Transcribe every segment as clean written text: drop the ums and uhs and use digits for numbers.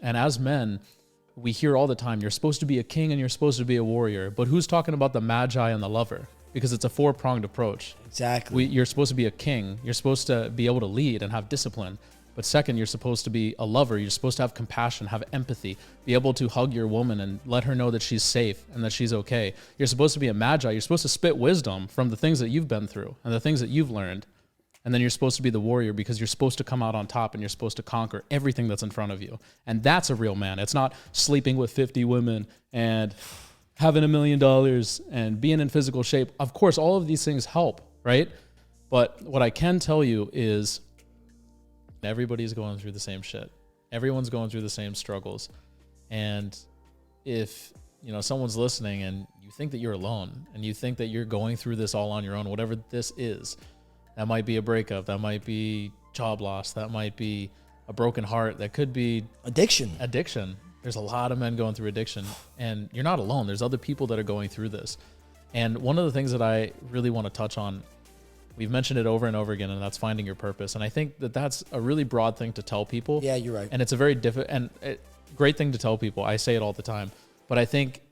And as men, we hear all the time, you're supposed to be a king and you're supposed to be a warrior. But who's talking about the magi and the lover? Because it's a four-pronged approach. Exactly. You're supposed to be a king. You're supposed to be able to lead and have discipline. But second, you're supposed to be a lover. You're supposed to have compassion, have empathy, be able to hug your woman and let her know that she's safe and that she's okay. You're supposed to be a magi. You're supposed to spit wisdom from the things that you've been through and the things that you've learned. And then you're supposed to be the warrior because you're supposed to come out on top and you're supposed to conquer everything that's in front of you. And that's a real man. It's not sleeping with 50 women and having $1 million and being in physical shape. Of course, all of these things help, right? But what I can tell you is everybody's going through the same shit. Everyone's going through the same struggles. And if, someone's listening and you think that you're alone and you think that you're going through this all on your own, whatever this is, that might be a breakup, that might be job loss, that might be a broken heart, that could be addiction. There's a lot of men going through addiction, and you're not alone. There's other people that are going through this. And one of the things that I really want to touch on, we've mentioned it over and over again, and that's finding your purpose. And I think that that's a really broad thing to tell people. Yeah, you're right. And it's a very great thing to tell people. I say it all the time, but I think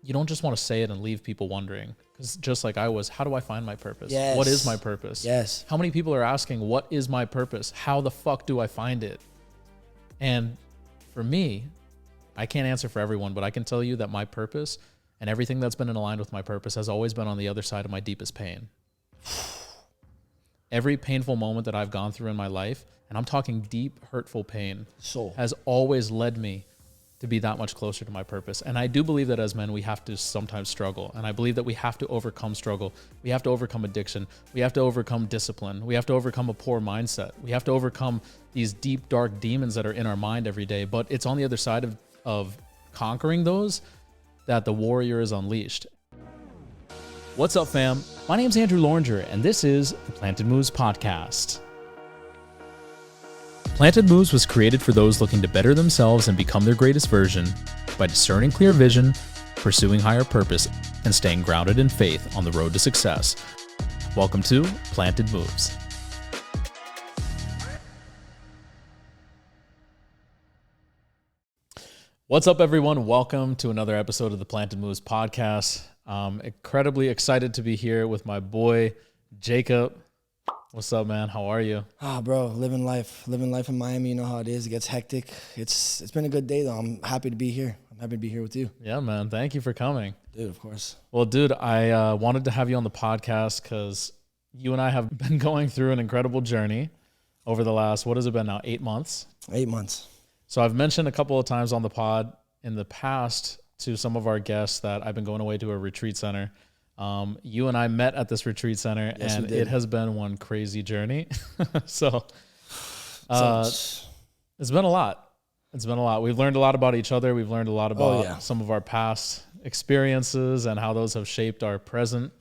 you don't just want to say it and leave people wondering. Because just like I was, how do I find my purpose? Yes. What is my purpose? Yes. How many people are asking, what is my purpose? How the fuck do I find it? And for me, I can't answer for everyone, but I can tell you that my purpose and everything that's been in aligned with my purpose has always been on the other side of my deepest pain. Every painful moment that I've gone through in my life, and I'm talking deep, hurtful pain, has always led me to be that much closer to my purpose. And I do believe that as men, we have to sometimes struggle. And I believe that we have to overcome struggle. We have to overcome addiction. We have to overcome discipline. We have to overcome a poor mindset. We have to overcome these deep, dark demons that are in our mind every day. But it's on the other side of conquering those that the warrior is unleashed. What's up, fam? My name's Andrew Loringer, and this is the Planted Moves Podcast. Planted Moves was created for those looking to better themselves and become their greatest version by discerning clear vision, pursuing higher purpose, and staying grounded in faith on the road to success. Welcome to Planted Moves. What's up, everyone? Welcome to another episode of the Planted Moves Podcast. I'm incredibly excited to be here with my boy, Jacob. What's up, man? How are you? Bro, living life in Miami. You know how it is. It gets hectic. It's been a good day, though. I'm happy to be here. I'm happy to be here with you. Yeah, man. Thank you for coming. Dude, of course. Well, dude, I wanted to have you on the podcast because you and I have been going through an incredible journey over the last, what has it been now, 8 months? 8 months. So I've mentioned a couple of times on the pod in the past to some of our guests that I've been going away to a retreat center. You and I met at this retreat center, yes, and it has been one crazy journey. So it's been a lot. It's been a lot. We've learned a lot about each other. We've learned a lot about some of our past experiences and how those have shaped our present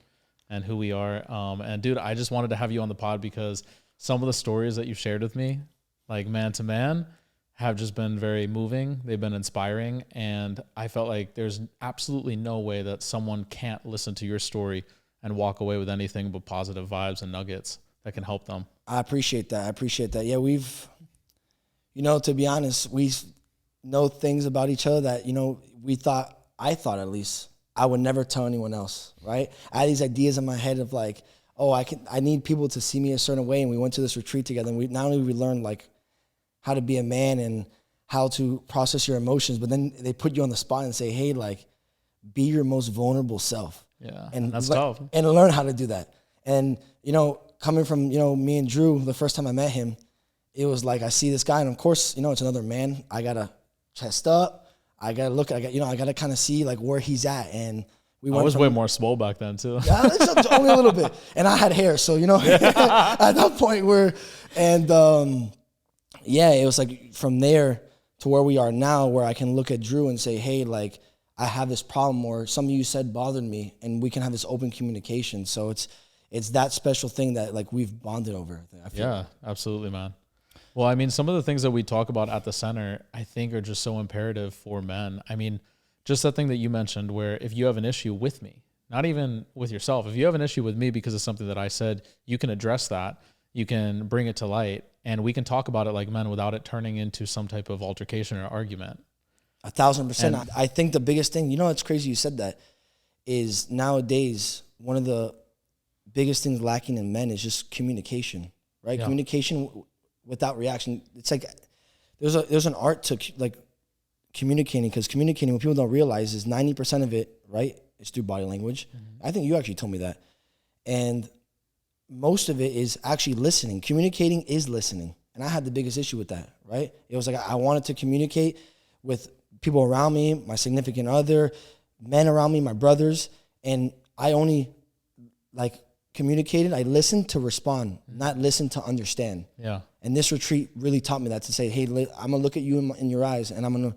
and who we are. And dude, I just wanted to have you on the pod because some of the stories that you've shared with me, like man to man, have just been very moving. They've been inspiring. And I felt like there's absolutely no way that someone can't listen to your story and walk away with anything but positive vibes and nuggets that can help them. I appreciate that. Yeah, we've, to be honest, we know things about each other that, I thought at least, I would never tell anyone else, right? I had these ideas in my head of like, I need people to see me a certain way. And we went to this retreat together, and we not only learned like how to be a man and how to process your emotions, but then they put you on the spot and say, hey, like, be your most vulnerable self. Yeah, and that's tough. And learn how to do that. And, coming from, me and Drew, the first time I met him, it was like, I see this guy, and of course, it's another man. I got to chest up. I got to look, I got to kind of see like where he's at. And I was way more swole back then too. Yeah, it's only a little bit. And I had hair. So, at that point it was like from there to where we are now, where I can look at Drew and say, hey, like, I have this problem, or something you said bothered me, and we can have this open communication. So it's that special thing that like we've bonded over. I feel like. Absolutely, man. Well, I mean, some of the things that we talk about at the center, I think are just so imperative for men. I mean, just that thing that you mentioned where if you have an issue with me, not even with yourself, if you have an issue with me because of something that I said, you can address that. you can bring it to light, and we can talk about it like men without it turning into some type of altercation or argument. 1,000%. I think the biggest thing, it's crazy you said that, is nowadays one of the biggest things lacking in men is just communication, right? Yeah. Communication without reaction. It's like there's an art to like communicating, because communicating, what people don't realize, is 90% of it, right, is through body language. Mm-hmm. I think you actually told me that. And most of it is actually listening. Communicating is listening. And I had the biggest issue with that, right? It was like I wanted to communicate with people around me, my significant other, men around me, my brothers, and I only communicated. I listened to respond, not listen to understand. Yeah. And this retreat really taught me that, to say, hey, I'm gonna look at you in your eyes, and I'm gonna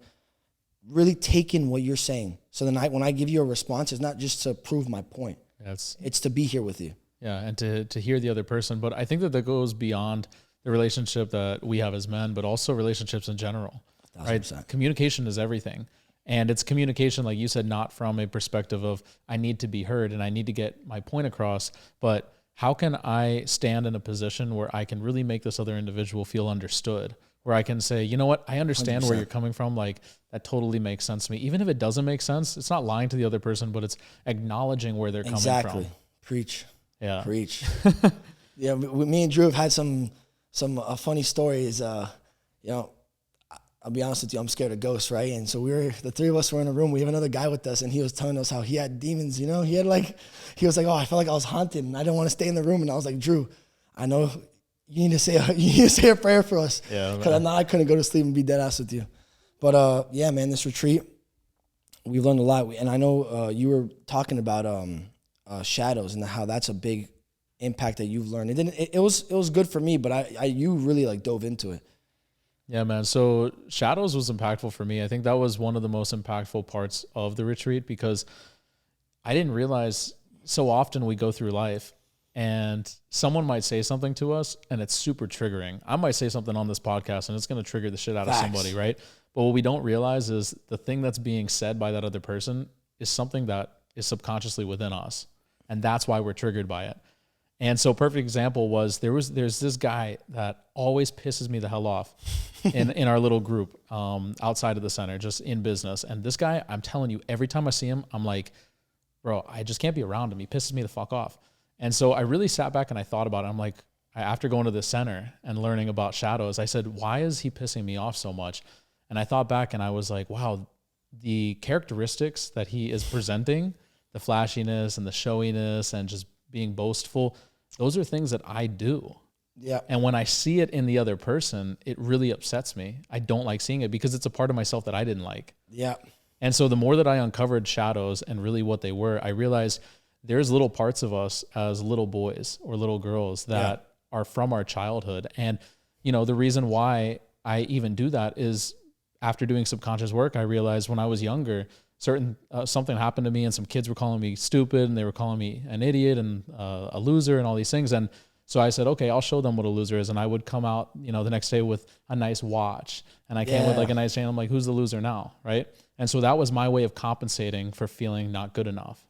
really take in what you're saying. So then when I give you a response, it's not just to prove my point. It's to be here with you. Yeah, and to hear the other person. But I think that goes beyond the relationship that we have as men, but also relationships in general. 1,000%. Right? Communication is everything. And it's communication, like you said, not from a perspective of I need to be heard and I need to get my point across, but how can I stand in a position where I can really make this other individual feel understood, where I can say, you know what, I understand 100%. Where you're coming from. Like, that totally makes sense to me. Even if it doesn't make sense, it's not lying to the other person, but it's acknowledging where they're coming from. Exactly. Preach. Yeah. Preach. Yeah. Me and Drew have had some funny stories. I'll be honest with you, I'm scared of ghosts, right? And so the three of us were in a room. We have another guy with us, and he was telling us how he had demons, He was like, oh, I felt like I was haunted, and I didn't want to stay in the room. And I was like, Drew, I know you need to say a prayer for us. Yeah, because I couldn't go to sleep and be dead ass with you. But yeah, man, this retreat, we learned a lot. And I know you were talking about shadows and how that's a big impact that you've learned. It was good for me, but you really dove into it. Yeah, man. So shadows was impactful for me. I think that was one of the most impactful parts of the retreat, because I didn't realize so often we go through life and someone might say something to us and it's super triggering. I might say something on this podcast and it's going to trigger the shit out of somebody, right? But what we don't realize is the thing that's being said by that other person is something that is subconsciously within us. And that's why we're triggered by it. And so perfect example was there's this guy that always pisses me the hell off in our little group outside of the center, just in business. And this guy, I'm telling you, every time I see him, I'm like, bro, I just can't be around him. He pisses me the fuck off. And so I really sat back and I thought about it. I'm like, after going to the center and learning about shadows, I said, why is he pissing me off so much? And I thought back and I was like, wow, the characteristics that he is presenting, the flashiness and the showiness and just being boastful, those are things that I do. Yeah. And when I see it in the other person, it really upsets me. I don't like seeing it because it's a part of myself that I didn't like. Yeah. And so the more that I uncovered shadows and really what they were, I realized there's little parts of us as little boys or little girls that are from our childhood. And, the reason why I even do that is after doing subconscious work, I realized when I was younger, something happened to me and some kids were calling me stupid and they were calling me an idiot and a loser and all these things. And so I said, okay, I'll show them what a loser is. And I would come out, the next day with a nice watch, and I came with a nice chain. I'm like, who's the loser now? Right. And so that was my way of compensating for feeling not good enough.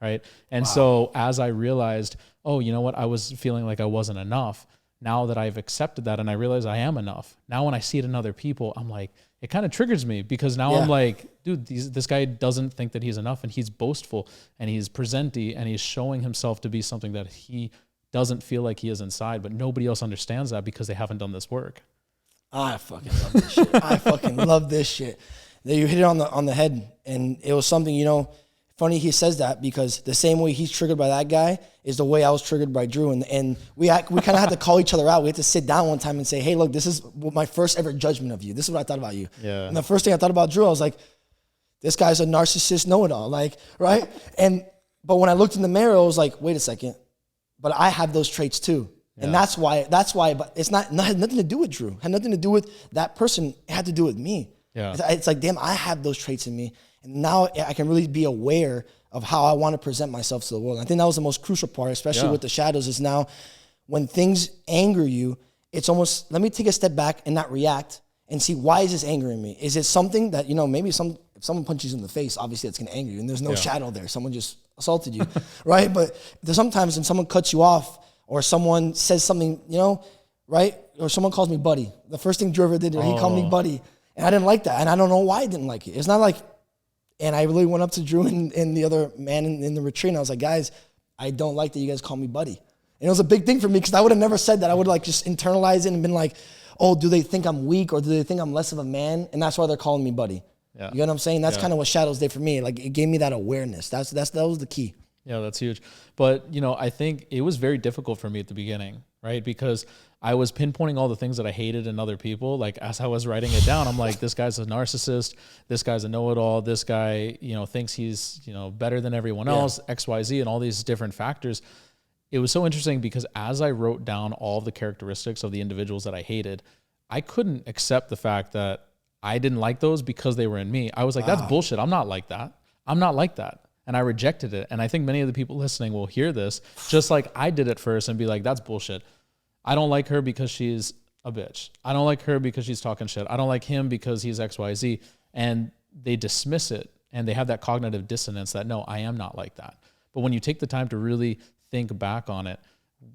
Right. And so as I realized, oh, you know what? I was feeling like I wasn't enough. Now that I've accepted that and I realize I am enough, now when I see it in other people, I'm like, it kind of triggers me because now I'm like, dude, this guy doesn't think that he's enough, and he's boastful and he's presenty and he's showing himself to be something that he doesn't feel like he is inside, but nobody else understands that because they haven't done this work. I fucking love this shit. I fucking love this shit. You hit it on the head, and it was something, funny he says that, because the same way he's triggered by that guy is the way I was triggered by Drew. And we kind of had to call each other out. We had to sit down one time and say, hey, look, this is my first ever judgment of you. This is what I thought about you. Yeah. And the first thing I thought about Drew, I was like, this guy's a narcissist know-it-all, right? But when I looked in the mirror, I was like, wait a second, but I have those traits too. Yeah. And that's why, but it's had nothing to do with Drew. It had nothing to do with that person. It had to do with me. Yeah. It's like, damn, I have those traits in me. And now I can really be aware of how I want to present myself to the world. And I think that was the most crucial part, especially with the shadows, is now when things anger you, it's almost, let me take a step back and not react and see, why is this angering me? Is it something that, maybe if someone punches you in the face, obviously it's going to anger you, and there's no shadow there. Someone just assaulted you, right? But sometimes when someone cuts you off, or someone says something, you know, right? Or someone calls me buddy. The first thing Drew ever did, he called me buddy. And I didn't like that. And I don't know why I didn't like it. It's not like, and I really went up to Drew and the other man in the retreat, and I was like, guys, I don't like that you guys call me buddy. And it was a big thing for me because I would have never said that. I would like just internalize it and been like, oh, do they think I'm weak or do they think I'm less of a man? And that's why they're calling me buddy. Yeah. You know what I'm saying? That's kind of what Shadows did for me. Like, it gave me that awareness. That was the key. Yeah, that's huge. But, you know, I think it was very difficult for me at the beginning, right? Because I was pinpointing all the things that I hated in other people. Like, as I was writing it down, I'm like, this guy's a narcissist. This guy's a know-it-all. This guy, you know, thinks he's, you know, better than everyone else, X, Y, Z, and all these different factors. It was so interesting because as I wrote down all the characteristics of the individuals that I hated, I couldn't accept the fact that I didn't like those because they were in me. I was like, that's bullshit. I'm not like that. I'm not like that. And I rejected it. And I think many of the people listening will hear this just like I did at first and be like, that's bullshit. I don't like her because she's a bitch. I don't like her because she's talking shit. I don't like him because he's X, Y, Z. And they dismiss it and they have that cognitive dissonance that, no, I am not like that. But when you take the time to really think back on it,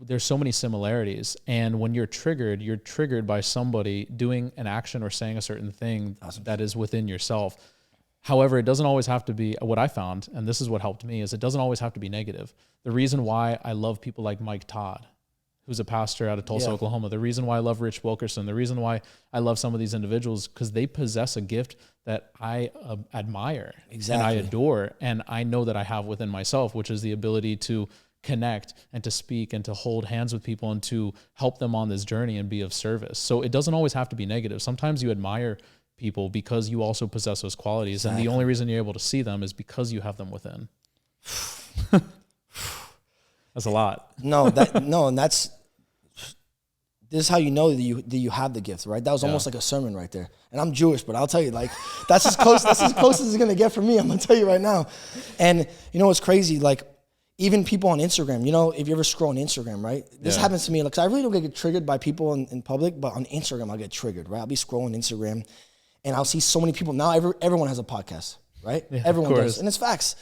there's so many similarities. And when you're triggered by somebody doing an action or saying a certain thing that is within yourself. However, it doesn't always have to be what I found, and this is what helped me, is it doesn't always have to be negative. The reason why I love people like Mike Todd, who's a pastor out of Tulsa, Oklahoma, the reason why I love Rich Wilkerson, the reason why I love some of these individuals, because they possess a gift that I admire and I adore, and I know that I have within myself, which is the ability to connect and to speak and to hold hands with people and to help them on this journey and be of service. So it doesn't always have to be negative. Sometimes you admire people because you also possess those qualities. And the only reason you're able to see them is because you have them within. That's a lot. And this is how you know that you have the gift, right? That was almost like a sermon right there. And I'm Jewish, but I'll tell you, like, that's as close as it's gonna get for me. I'm gonna tell you right now. And you know what's crazy? Like, even people on Instagram, you know, if you ever scroll on Instagram, right? This happens to me. Like, I really don't get triggered by people in public, but on Instagram, I'll get triggered, right? I'll be scrolling Instagram and I'll see so many people. Now everyone has a podcast, right? Yeah, everyone does. And it's facts.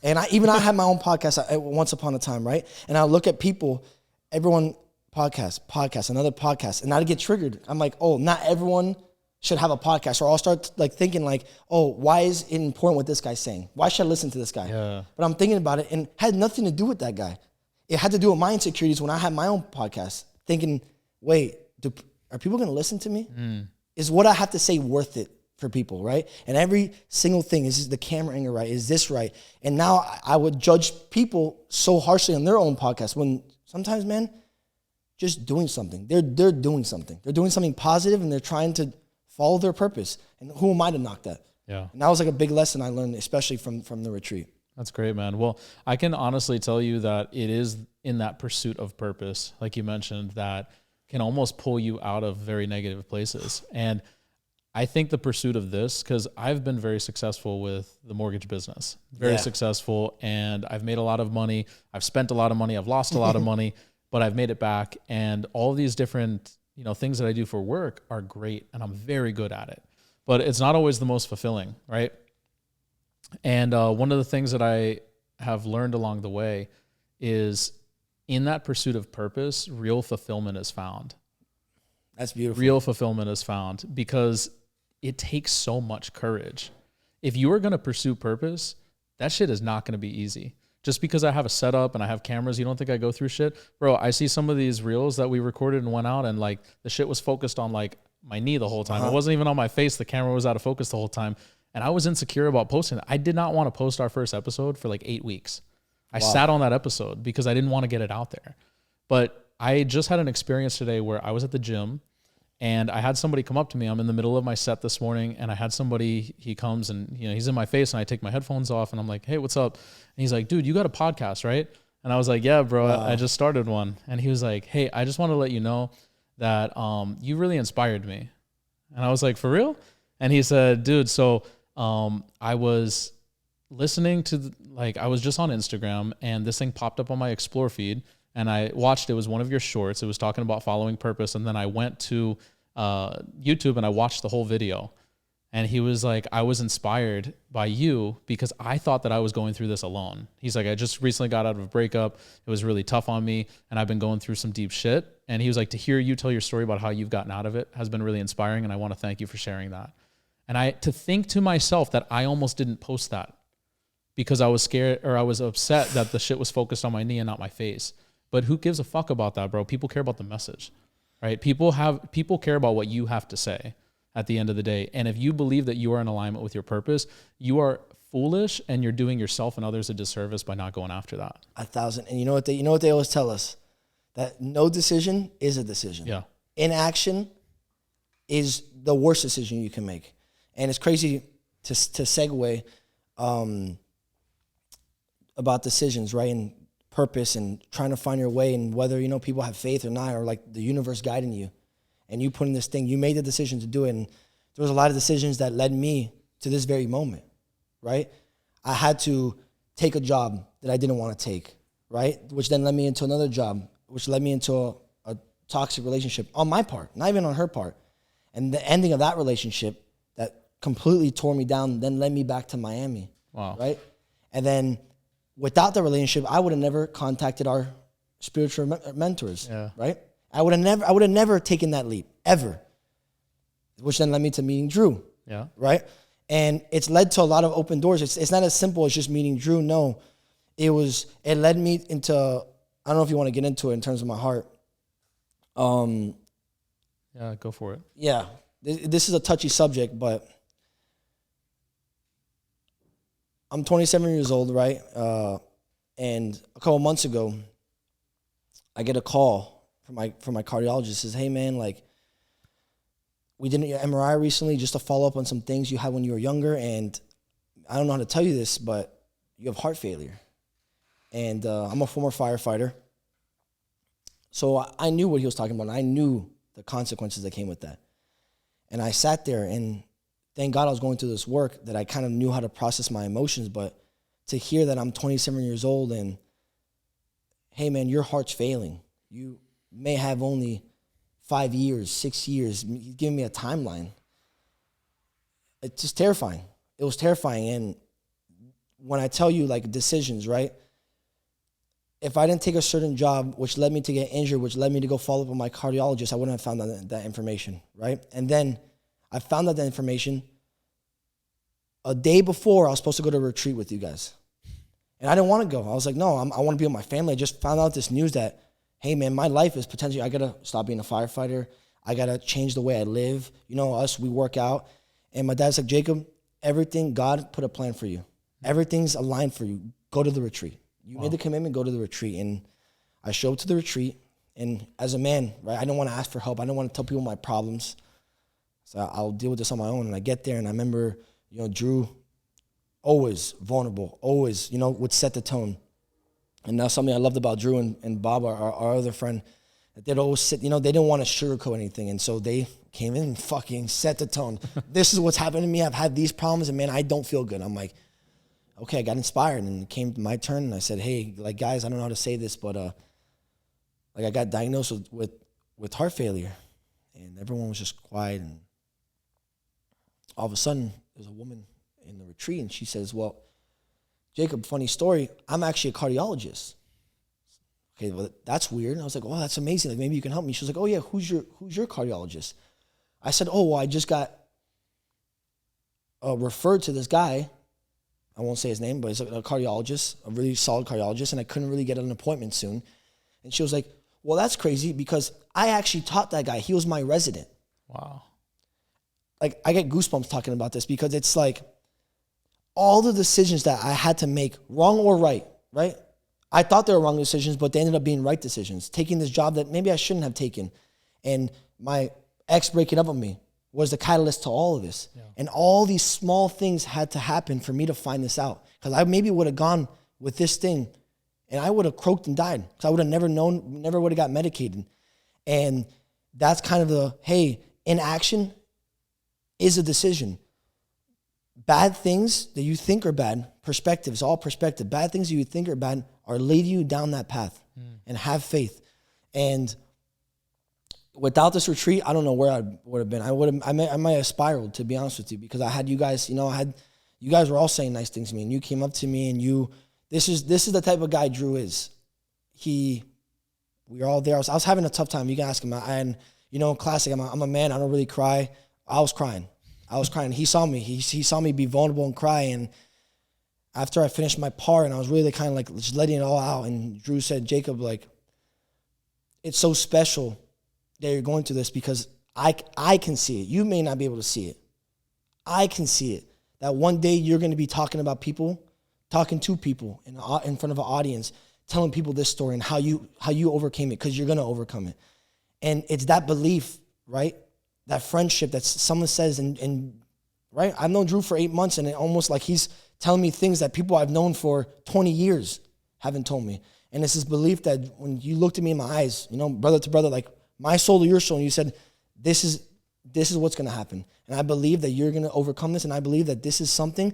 And I had my own podcast once upon a time, right? And I'll look at people, everyone podcast, another podcast. And I'd get triggered. I'm like, oh, not everyone should have a podcast. Or I'll start like thinking like, oh, why is it important what this guy's saying? Why should I listen to this guy? Yeah. But I'm thinking about it and it had nothing to do with that guy. It had to do with my insecurities when I had my own podcast. Thinking, wait, are people going to listen to me? Is what I have to say worth it for people, right? And every single thing, is the camera angle right? Is this right? And now I would judge people so harshly on their own podcast when sometimes, man, just doing something. They're doing something. They're doing something positive and they're trying to follow their purpose. And who am I to knock that? Yeah. And that was like a big lesson I learned, especially from the retreat. That's great, man. Well, I can honestly tell you that it is in that pursuit of purpose, like you mentioned, that can almost pull you out of very negative places. And I think the pursuit of this, because I've been very successful with the mortgage business, very successful, and I've made a lot of money. I've spent a lot of money. I've lost a lot of money, but I've made it back. And all these different, you know, things that I do for work are great, and I'm very good at it. But it's not always the most fulfilling, right? And one of the things that I have learned along the way is in that pursuit of purpose, real fulfillment is found. That's beautiful. Real fulfillment is found because it takes so much courage. If you are going to pursue purpose, that shit is not going to be easy. Just because I have a setup and I have cameras, you don't think I go through shit? Bro, I see some of these reels that we recorded and went out and like the shit was focused on like my knee the whole time. It wasn't even on my face. The camera was out of focus the whole time. And I was insecure about posting it. I did not want to post our first episode for like 8 weeks. I sat on that episode because I didn't want to get it out there. But I just had an experience today where I was at the gym and I had somebody come up to me. I'm in the middle of my set this morning and I had somebody, he comes and you know he's in my face and I take my headphones off and I'm like, hey, what's up? And he's like, dude, you got a podcast, right? And I was like, yeah, bro, I just started one. And he was like, hey, I just want to let you know that you really inspired me. And I was like, for real? And he said, dude, so I was listening to, I was just on Instagram and this thing popped up on my Explore feed and I watched, it was one of your shorts. It was talking about following purpose. And then I went to YouTube and I watched the whole video. And he was like, I was inspired by you because I thought that I was going through this alone. He's like, I just recently got out of a breakup. It was really tough on me, and I've been going through some deep shit. And he was like, to hear you tell your story about how you've gotten out of it has been really inspiring, and I want to thank you for sharing that. And to think to myself that I almost didn't post that because I was scared, or I was upset that the shit was focused on my knee and not my face. But who gives a fuck about that, bro? People care about the message, right? People care about what you have to say at the end of the day. And if you believe that you are in alignment with your purpose, you are foolish, and you're doing yourself and others a disservice by not going after that. 1,000. And you know what they always tell us? That no decision is a decision. Yeah. Inaction is the worst decision you can make. And it's crazy to segue about decisions, right? And purpose and trying to find your way, and whether, people have faith or not, or like the universe guiding you. And you put in this thing, you made the decision to do it. And there was a lot of decisions that led me to this very moment, right? I had to take a job that I didn't want to take, right? Which then led me into another job, which led me into a toxic relationship on my part, not even on her part. And the ending of that relationship that completely tore me down then led me back to Miami, Wow. right? And then without the relationship, I would have never contacted our spiritual mentors, right? I would have never taken that leap, ever. Which then led me to meeting Drew, right? And it's led to a lot of open doors. It's not as simple as just meeting Drew. No, it led me into, I don't know if you want to get into it in terms of my heart. Yeah, go for it. Yeah, this is a touchy subject, but I'm 27 years old, right? And a couple months ago, I get a call from my cardiologist. It says, hey man, like, we did your MRI recently just to follow up on some things you had when you were younger, and I don't know how to tell you this, but you have heart failure. And I'm a former firefighter, so I knew what he was talking about, and I knew the consequences that came with that. And I sat there, and thank God I was going through this work that I kind of knew how to process my emotions. But to hear that I'm 27 years old and, hey man, your heart's failing. You may have only 5 years, 6 years. He's giving me a timeline. It's just terrifying. It was terrifying. And when I tell you, like, decisions, right? If I didn't take a certain job, which led me to get injured, which led me to go follow up with my cardiologist, I wouldn't have found that information, right? And then I found out that information a day before I was supposed to go to a retreat with you guys. And I didn't want to go. I was like, no, I want to be with my family. I just found out this news that, hey man, my life is potentially, I got to stop being a firefighter. I got to change the way I live. We work out. And my dad's like, Jacob, everything, God put a plan for you. Everything's aligned for you. Go to the retreat. You made the commitment, go to the retreat. And I showed up to the retreat. And as a man, right, I didn't want to ask for help. I didn't want to tell people my problems. So I'll deal with this on my own. And I get there, and I remember, Drew, always vulnerable, always, would set the tone. And that's something I loved about Drew and Bob, our other friend, that they'd always sit, they didn't want to sugarcoat anything. And so they came in and fucking set the tone. This is what's happened to me. I've had these problems, and man, I don't feel good. I'm like, okay, I got inspired, and it came to my turn, and I said, hey, like, guys, I don't know how to say this, but I got diagnosed with heart failure. And everyone was just quiet, and all of a sudden, there's a woman in the retreat, and she says, well, Jacob, funny story, I'm actually a cardiologist. Okay, well, that's weird. And I was like, oh, that's amazing. Like, maybe you can help me. She was like, oh yeah, who's your cardiologist? I said, oh, well, I just got referred to this guy. I won't say his name, but he's a cardiologist, a really solid cardiologist, and I couldn't really get an appointment soon. And she was like, well, that's crazy because I actually taught that guy. He was my resident. Wow. Like, I get goosebumps talking about this because it's like all the decisions that I had to make, wrong or right? I thought they were wrong decisions, but they ended up being right decisions. Taking this job that maybe I shouldn't have taken, and my ex breaking up with me was the catalyst to all of this. Yeah. And all these small things had to happen for me to find this out. Because I maybe would have gone with this thing, and I would have croaked and died. Because I would have never known, never would have got medicated. And that's kind of the, hey, inaction is a decision. Bad things that you think are bad, perspective, it's all perspective. Bad things that you think are bad are leading you down that path. And have faith. And without this retreat, I don't know where I would have been. I might have spiraled, to be honest with you, because I had you guys, you guys were all saying nice things to me, and you came up to me, and this is the type of guy Drew is. We were all there. I was having a tough time. You can ask him. And classic. I'm a man. I don't really cry. I was crying. He saw me. He saw me be vulnerable and cry. And after I finished my part, and I was really kind of like just letting it all out, and Drew said, Jacob, like, it's so special that you're going through this, because I can see it. You may not be able to see it. I can see it. That one day you're going to be talking to people in front of an audience, telling people this story and how you overcame it, because you're going to overcome it. And it's that belief, right? That friendship that someone says, and right? I've known Drew for 8 months, and it almost like he's telling me things that people I've known for 20 years haven't told me. And it's this belief that when you looked at me in my eyes, brother to brother, like my soul to your soul, and you said, this is what's going to happen. And I believe that you're going to overcome this, and I believe that this is something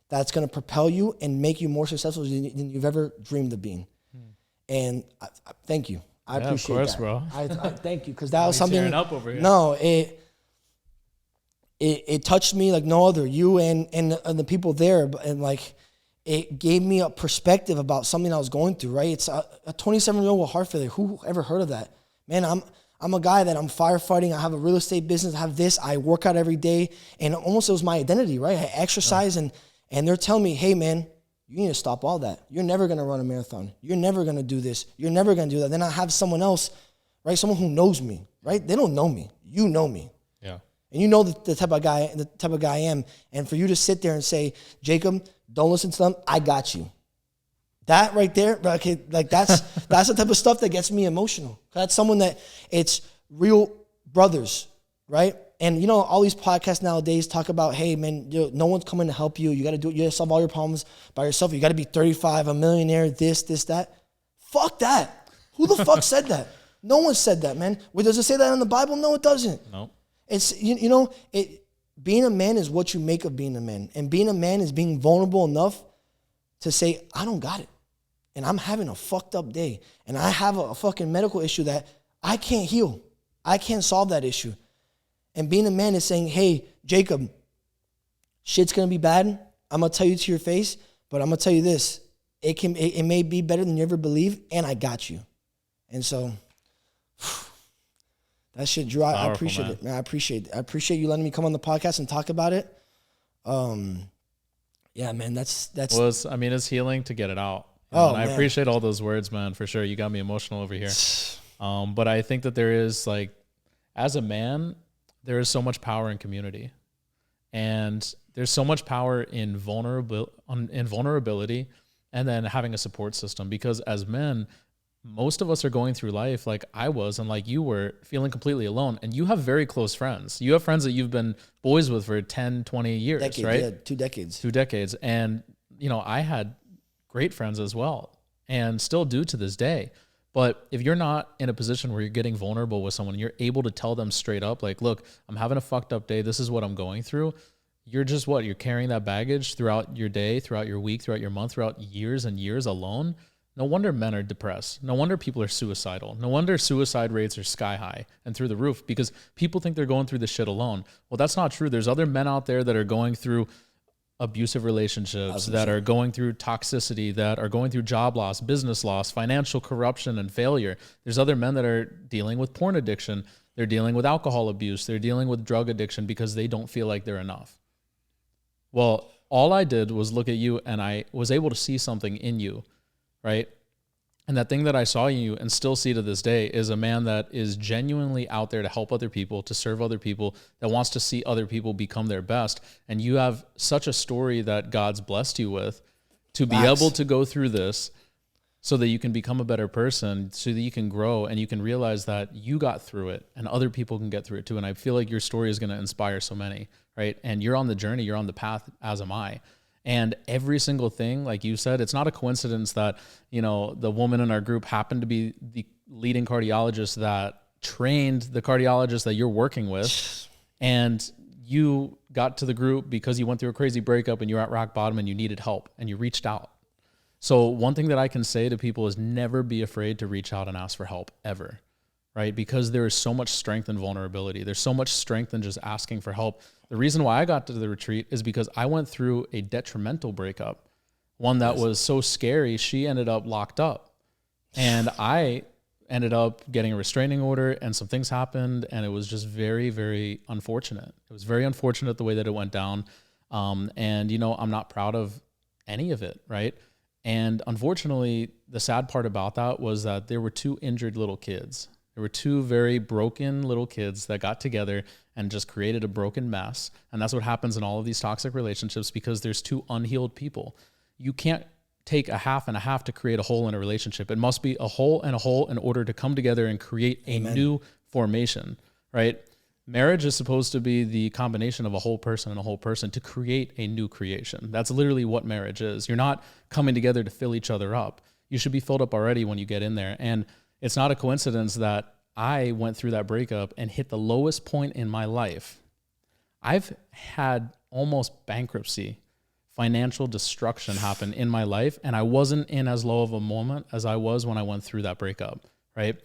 that's going to propel you and make you more successful than you've ever dreamed of being. And I thank you. I appreciate that. Of course, bro. I thank you, because that was something. Tearing up over here. No, it touched me like no other. You and the people there, and like it gave me a perspective about something I was going through. Right, it's a 27-year-old with heart failure. Who ever heard of that? Man, I'm a guy that I'm firefighting. I have a real estate business. I have this. I work out every day, and almost it was my identity. Right, I exercise, and they're telling me, hey, man, you need to stop all that. You're never going to run a marathon. You're never going to do this. You're never going to do that. Then I have someone else, right? Someone who knows me, right? They don't know me. You know me. Yeah. And you know the type of guy I am. And for you to sit there and say, Jacob, don't listen to them. I got you. That right there, okay, like that's the type of stuff that gets me emotional. That's someone that it's real brothers, right? And all these podcasts nowadays talk about, hey man, no one's coming to help you. You got to do it. You got to solve all your problems by yourself. You got to be 35, a millionaire, this, that. Fuck that. Who the fuck said that? No one said that, man. Well, does it say that in the Bible? No, it doesn't. No. It's being a man is what you make of being a man, and being a man is being vulnerable enough to say, I don't got it, and I'm having a fucked up day, and I have a fucking medical issue that I can't heal. I can't solve that issue. And being a man is saying, hey, Jacob, shit's going to be bad. I'm going to tell you to your face, but I'm going to tell you this. It may be better than you ever believe, and I got you. And so that shit, Drew, I appreciate it, man. I appreciate you letting me come on the podcast and talk about it. Yeah, man, that's. Well, it's healing to get it out. And I appreciate all those words, man, for sure. You got me emotional over here. But I think that there is, like, as a man, there is so much power in community, and there's so much power in vulnerability, and then having a support system. Because as men, most of us are going through life like I was, and like you were, feeling completely alone. And you have very close friends. You have friends that you've been boys with for 10, 20 years, right? Yeah, 2 decades. 2 decades. And, I had great friends as well, and still do to this day. But if you're not in a position where you're getting vulnerable with someone, you're able to tell them straight up, like, look, I'm having a fucked up day. This is what I'm going through. You're just you're carrying that baggage throughout your day, throughout your week, throughout your month, throughout years and years alone. No wonder men are depressed. No wonder people are suicidal. No wonder suicide rates are sky high and through the roof, because people think they're going through this shit alone. Well, that's not true. There's other men out there that are going through abusive relationships, that are going through toxicity, that are going through job loss, business loss, financial corruption and failure. There's other men that are dealing with porn addiction. They're dealing with alcohol abuse. They're dealing with drug addiction because they don't feel like they're enough. Well, all I did was look at you, and I was able to see something in you, right? And that thing that I saw in you and still see to this day is a man that is genuinely out there to help other people, to serve other people, that wants to see other people become their best. And you have such a story that God's blessed you with to be able to go through this so that you can become a better person, so that you can grow and you can realize that you got through it and other people can get through it too. And I feel like your story is going to inspire so many, right? And you're on the journey, you're on the path, as am I. And every single thing, like you said, it's not a coincidence that, the woman in our group happened to be the leading cardiologist that trained the cardiologist that you're working with. And you got to the group because you went through a crazy breakup and you're at rock bottom and you needed help and you reached out. So one thing that I can say to people is never be afraid to reach out and ask for help, ever. right? Because there is so much strength in vulnerability. There's so much strength in just asking for help. The reason why I got to the retreat is because I went through a detrimental breakup, one that was so scary, she ended up locked up. And I ended up getting a restraining order, and some things happened, and it was just very, very unfortunate. It was very unfortunate the way that it went down. And, you know, I'm not proud of any of it, right? And unfortunately, the sad part about that was that there were two injured little kids. There were two very broken little kids that got together and just created a broken mess. And that's what happens in all of these toxic relationships, because there's two unhealed people. You can't take a half and a half to create a whole in a relationship. It must be a whole and a whole in order to come together and create a new formation, right? Marriage is supposed to be the combination of a whole person and a whole person to create a new creation. That's literally what marriage is. You're not coming together to fill each other up. You should be filled up already when you get in there. And it's not a coincidence that I went through that breakup and hit the lowest point in my life. I've had almost bankruptcy, financial destruction happen in my life, and I wasn't in as low of a moment as I was when I went through that breakup, right?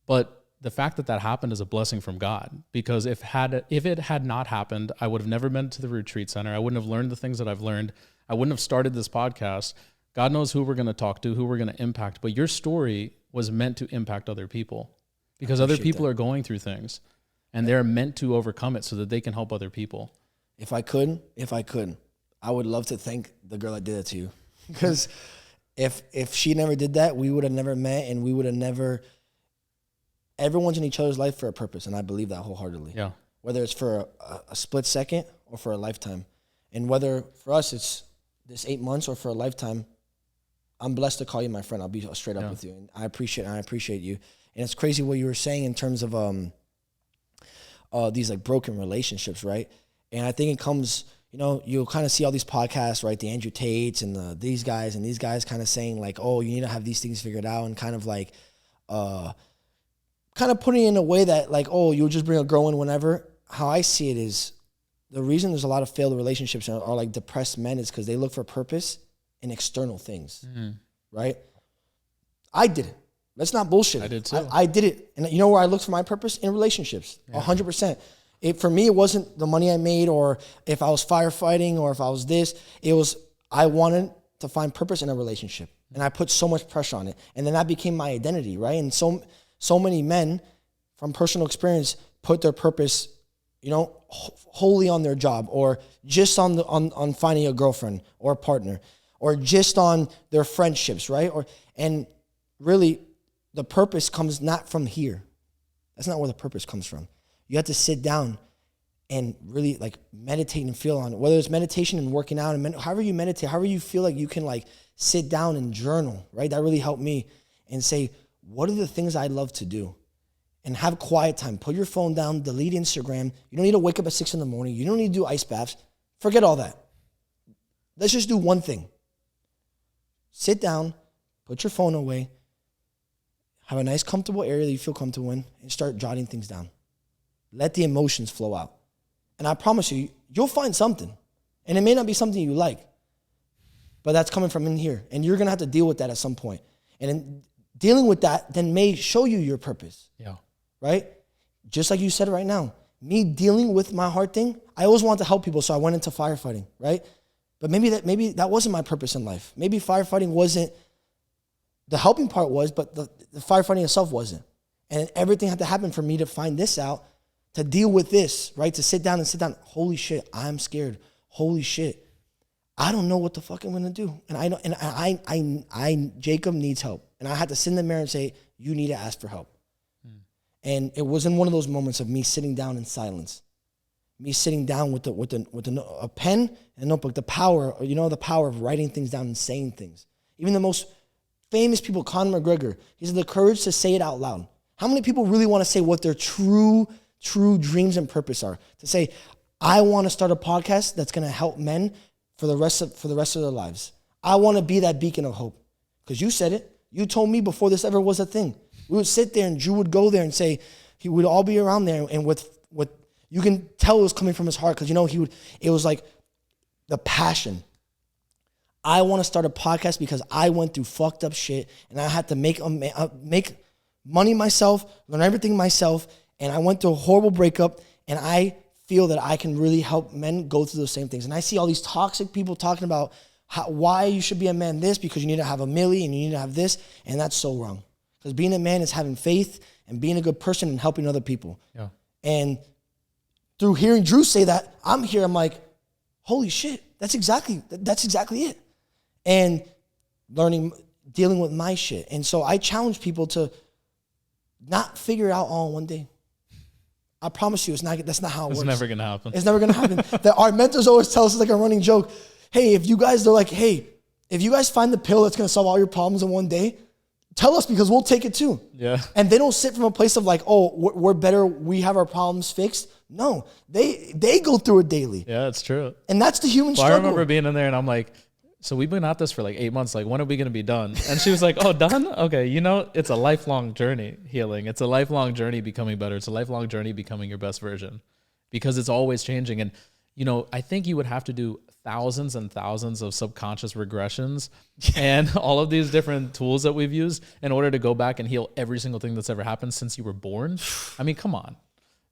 But the fact that that happened is a blessing from God, because if it had not happened, I would have never been to the retreat center. I wouldn't have learned the things that I've learned. I wouldn't have started this podcast. God knows who we're going to talk to, who we're going to impact, but your story was meant to impact other people, because other people are going through things, and they're meant to overcome it so that they can help other people. If I could, I would love to thank the girl that did it to you, because if she never did that, we would have never met, and we would have never. Everyone's in each other's life for a purpose, and I believe that wholeheartedly. Yeah. Whether it's for a split second or for a lifetime, and whether for us it's this 8 months or for a lifetime, I'm blessed to call you my friend. I'll be straight up with you, and I appreciate you. And it's crazy what you were saying in terms of these like broken relationships, right? And I think it comes. You know, you'll kind of see all these podcasts, right? The Andrew Tates and these guys kind of saying like, oh, you need to have these things figured out, and kind of like, kind of putting it in a way that like, oh, you'll just bring a girl in whenever. How I see it is the reason there's a lot of failed relationships are like depressed men is because they look for purpose in external things, right? I did it. Let's not bullshit. I did too. I did it. And you know where I looked for my purpose? In relationships, 100%. For me, it wasn't the money I made or if I was firefighting or if I was this. It was I wanted to find purpose in a relationship. And I put so much pressure on it. And then that became my identity, right? And so many men from personal experience put their purpose, you know, wholly on their job, or just on finding a girlfriend or a partner, or just on their friendships, right? And really, the purpose comes not from here. That's not where the purpose comes from. You have to sit down and really like meditate and feel on it. Whether it's meditation and working out, and however you meditate, however you feel like you can like sit down and journal, right? That really helped me, and say, what are the things I love to do? And have quiet time. Put your phone down, delete Instagram. You don't need to wake up at 6 a.m. You don't need to do ice baths. Forget all that. Let's just do one thing. Sit down, put your phone away, have a nice comfortable area that you feel comfortable in, and start jotting things down. Let the emotions flow out. And I promise you, you'll find something. And it may not be something you like, but that's coming from in here. And you're going to have to deal with that at some point. And in dealing with that then may show you your purpose. Yeah. Right? Just like you said right now, me dealing with my heart thing, I always wanted to help people, so I went into firefighting, right? But maybe that wasn't my purpose in life. Maybe firefighting wasn't, the helping part was, but the firefighting itself wasn't. And everything had to happen for me to find this out, to deal with this, right? To sit down. Holy shit, I'm scared. Holy shit, I don't know what the fuck I'm gonna do. And I Jacob needs help. And I had to sit in the mirror and say, you need to ask for help. And it wasn't one of those moments of me sitting down in silence, me sitting down with a pen and a notebook, the power of writing things down and saying things. Even the most famous people, Conor McGregor, he said the courage to say it out loud. How many people really want to say what their true dreams and purpose are? To say, I want to start a podcast that's going to help men for the rest of their lives. I want to be that beacon of hope. Because you said it. You told me before this ever was a thing. We would sit there and Drew would go there and say, he would all be around there, and with you can tell it was coming from his heart, because it was like the passion. I want to start a podcast because I went through fucked up shit, and I had to make money myself, learn everything myself, and I went through a horrible breakup, and I feel that I can really help men go through those same things. And I see all these toxic people talking about why you should be a man this, because you need to have a milli and you need to have this, and that's so wrong. Because being a man is having faith and being a good person and helping other people. Yeah. And through hearing Drew say that, I'm here, I'm like, holy shit, that's exactly it. And learning, dealing with my shit. And so I challenge people to not figure it out all in one day. I promise you, that's not how it works. It's never going to happen. It's never going to happen. That our mentors always tell us, it's like a running joke. Hey, if you guys find the pill that's going to solve all your problems in one day, tell us, because we'll take it too. Yeah. And they don't sit from a place of like, oh, we're better, we have our problems fixed. No, they go through it daily. Yeah, it's true. And that's the human struggle. I remember being in there and I'm like, so we've been at this for like 8 months. Like, when are we going to be done? And she was like, oh, done? Okay. It's a lifelong journey, healing. It's a lifelong journey becoming better. It's a lifelong journey becoming your best version, because it's always changing. And, I think you would have to do thousands and thousands of subconscious regressions and all of these different tools that we've used in order to go back and heal every single thing that's ever happened since you were born. I mean, come on.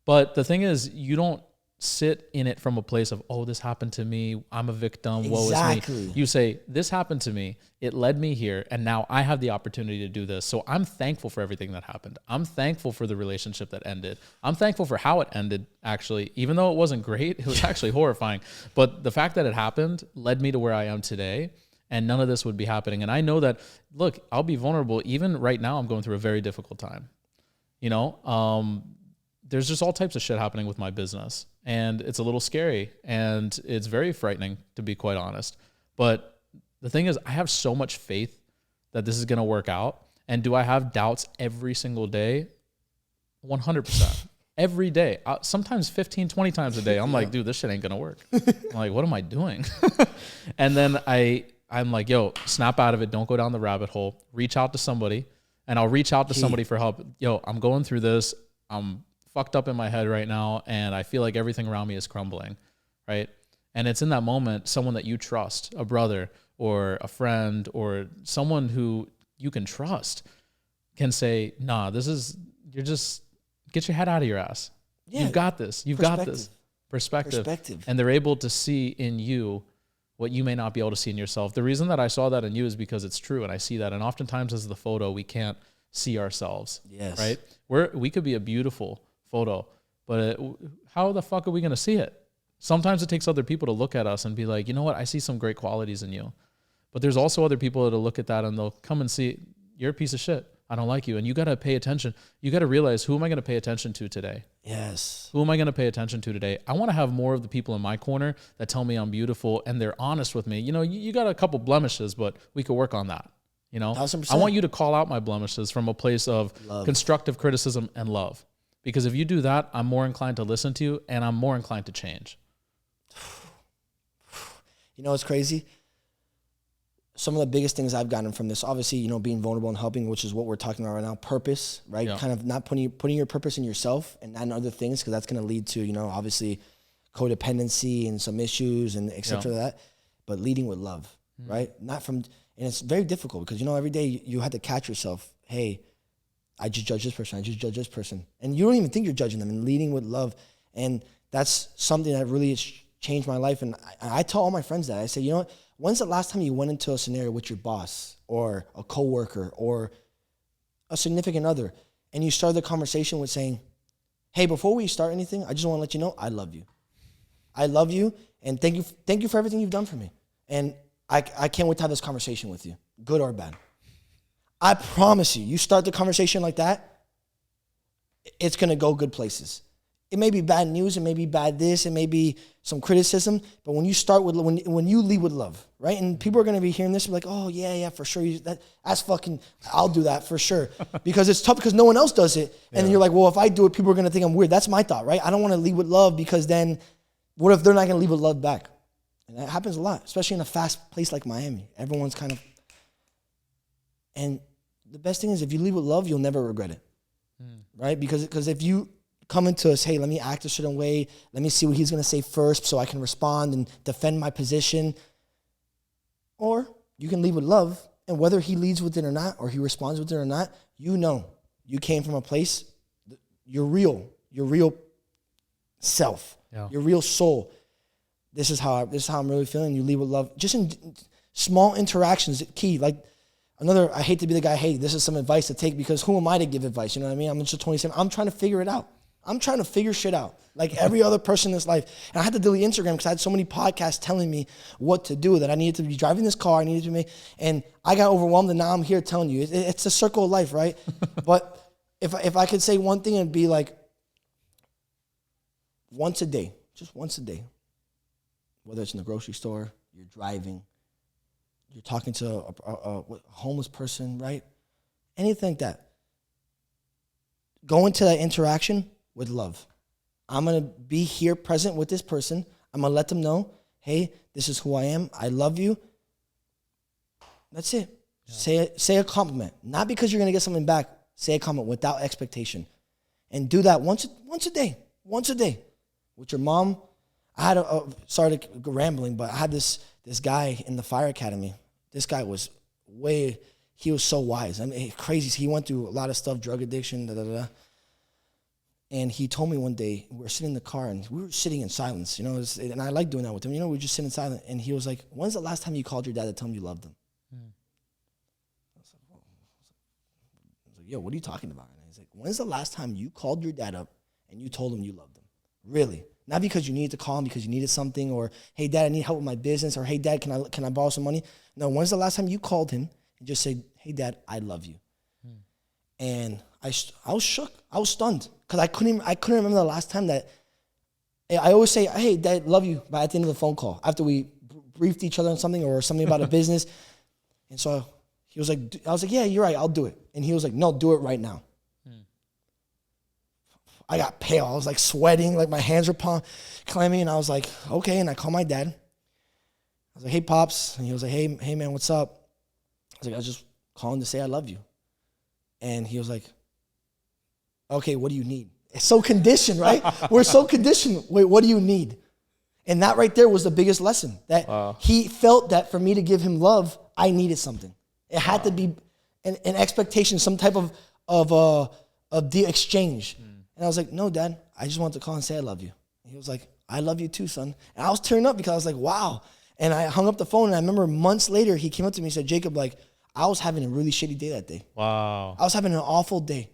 But the thing is, you don't sit in it from a place of, oh, this happened to me, I'm a victim, woe is me. You say, this happened to me, it led me here, and now I have the opportunity to do this. So I'm thankful for everything that happened. I'm thankful for the relationship that ended. I'm thankful for how it ended, actually. Even though it wasn't great, it was actually horrifying. But the fact that it happened led me to where I am today, and none of this would be happening. And I know that, look, I'll be vulnerable. Even right now, I'm going through a very difficult time. There's just all types of shit happening with my business, and it's a little scary, and it's very frightening, to be quite honest. But the thing is, I have so much faith that this is going to work out. And do I have doubts every single day? 100%. Every day. Sometimes 15, 20 times a day. I'm like, dude, this shit ain't going to work. I'm like, what am I doing? And then I'm like, yo, snap out of it. Don't go down the rabbit hole. Reach out to somebody, and I'll reach out to somebody for help. Yo, I'm going through this. I'm fucked up in my head right now, and I feel like everything around me is crumbling, right? And it's in that moment, someone that you trust, a brother or a friend or someone who you can trust, can say, nah, get your head out of your ass. Yeah. You've got this. You've got this. Perspective. And they're able to see in you what you may not be able to see in yourself. The reason that I saw that in you is because it's true, and I see that. And oftentimes as the photo, we can't see ourselves, yes, right? We could be a beautiful photo, but how the fuck are we going to see it? Sometimes it takes other people to look at us and be like, you know what? I see some great qualities in you. But there's also other people that'll look at that and they'll come and see, you're a piece of shit. I don't like you. And you got to pay attention. You got to realize, who am I going to pay attention to today? Yes. Who am I going to pay attention to today? I want to have more of the people in my corner that tell me I'm beautiful and they're honest with me. You got a couple blemishes, but we could work on that. 1,000%. I want you to call out my blemishes from a place of love, constructive criticism, and love. Because if you do that, I'm more inclined to listen to you, and I'm more inclined to change. It's crazy. Some of the biggest things I've gotten from this, obviously, being vulnerable and helping, which is what we're talking about right now, purpose, right? Yeah. Kind of not putting your purpose in yourself and not in other things, because that's going to lead to, obviously codependency and some issues and et cetera, that, but leading with love, right? And it's very difficult because, every day you have to catch yourself, hey, I just judge this person. I just judge this person. And you don't even think you're judging them, and leading with love. And that's something that really has changed my life. And I tell all my friends that. I say, you know what? When's the last time you went into a scenario with your boss or a coworker or a significant other, and you started the conversation with saying, hey, before we start anything, I just want to let you know I love you. I love you, and thank you for everything you've done for me. And I can't wait to have this conversation with you, good or bad. I promise you start the conversation like that, it's going to go good places. It may be bad news, it may be bad this, it may be some criticism, but when you start with, when you lead with love, right? And people are going to be hearing this and be like, oh, yeah, for sure. I'll do that for sure. Because it's tough because no one else does it. And then you're like, well, if I do it, people are going to think I'm weird. That's my thought, right? I don't want to lead with love, because then what if they're not going to lead with love back? And that happens a lot, especially in a fast place like Miami. Everyone's kind of, and the best thing is if you lead with love, you'll never regret it, right? Because if you come into us, hey, let me act a certain way, let me see what he's going to say first so I can respond and defend my position. Or you can lead with love, and whether he leads with it or not, or he responds with it or not, You came from a place, your real self, your real soul. This is how I'm really feeling. You leave with love. Just in small interactions, key. Like I hate to be the guy, hey, this is some advice to take, because who am I to give advice? You know what I mean? I'm just 27. I'm trying to figure it out. I'm trying to figure shit out like every other person in this life. And I had to delete Instagram because I had so many podcasts telling me what to do, that I needed to be driving this car. I needed to make, and I got overwhelmed, and now I'm here telling you. It's a circle of life, right? But if I could say one thing, it'd be like once a day, just once a day, whether it's in the grocery store, you're driving, you're talking to a homeless person, right? Anything like that. Go into that interaction with love. I'm going to be here present with this person. I'm going to let them know, hey, this is who I am. I love you. That's it. Yeah. Say a compliment. Not because you're going to get something back. Say a compliment without expectation. And do that once a day. Once a day. With your mom. I had sorry to go rambling, but I had this guy in the fire academy. This guy was he was so wise. I mean, crazy. He went through a lot of stuff, drug addiction, And he told me one day, we were sitting in the car, and we were sitting in silence, you know, and I like doing that with him. You know, we were just sitting silent, and he was like, when's the last time you called your dad to tell him you loved him? I was like, yo, what are you talking about? And he's like, when's the last time you called your dad up and you told him you loved him? Really? Not because you needed to call him because you needed something, or, hey, Dad, I need help with my business, or, hey, Dad, can I borrow some money? No, when's the last time you called him and just said, hey, Dad, I love you? And I was shook. I was stunned because I couldn't remember the last time that I always say, hey, Dad, love you, but at the end of the phone call, after we briefed each other on something or something about a business. And so he was like, I was like, yeah, you're right, I'll do it. And he was like, no, do it right now. I got pale. I was like sweating, like my hands were clammy, and I was like, okay. And I called my dad. I was like, hey, Pops. And he was like, hey, man, what's up? I was like, I was just calling to say I love you. And he was like, okay, what do you need? It's so conditioned, right? We're so conditioned. Wait, what do you need? And that right there was the biggest lesson, that he felt that for me to give him love, I needed something. It had to be an expectation, some type of the exchange. And I was like, no, Dad, I just wanted to call and say I love you. And he was like, I love you too, son. And I was tearing up because I was like, wow. And I hung up the phone, and I remember months later, he came up to me and said, Jacob, like, I was having a really shitty day that day. Wow. I was having an awful day.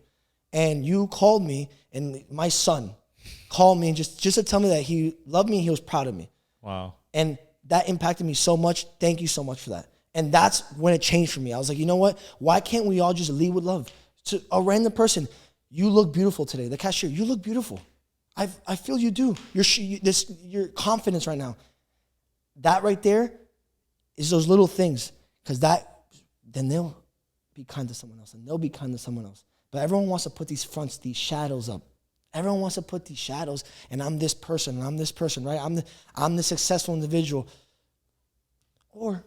And you called me, and my son called me, and just to tell me that he loved me and he was proud of me. Wow. And that impacted me so much. Thank you so much for that. And that's when it changed for me. I was like, you know what? Why can't we all just lead with love? To a random person, you look beautiful today. The cashier, you look beautiful. I feel you do. Your confidence right now. That right there is those little things, because then they'll be kind to someone else, and they'll be kind to someone else. But everyone wants to put these fronts, these shadows up. Everyone wants to put these shadows, and I'm this person, and I'm this person, right? I'm the successful individual. Or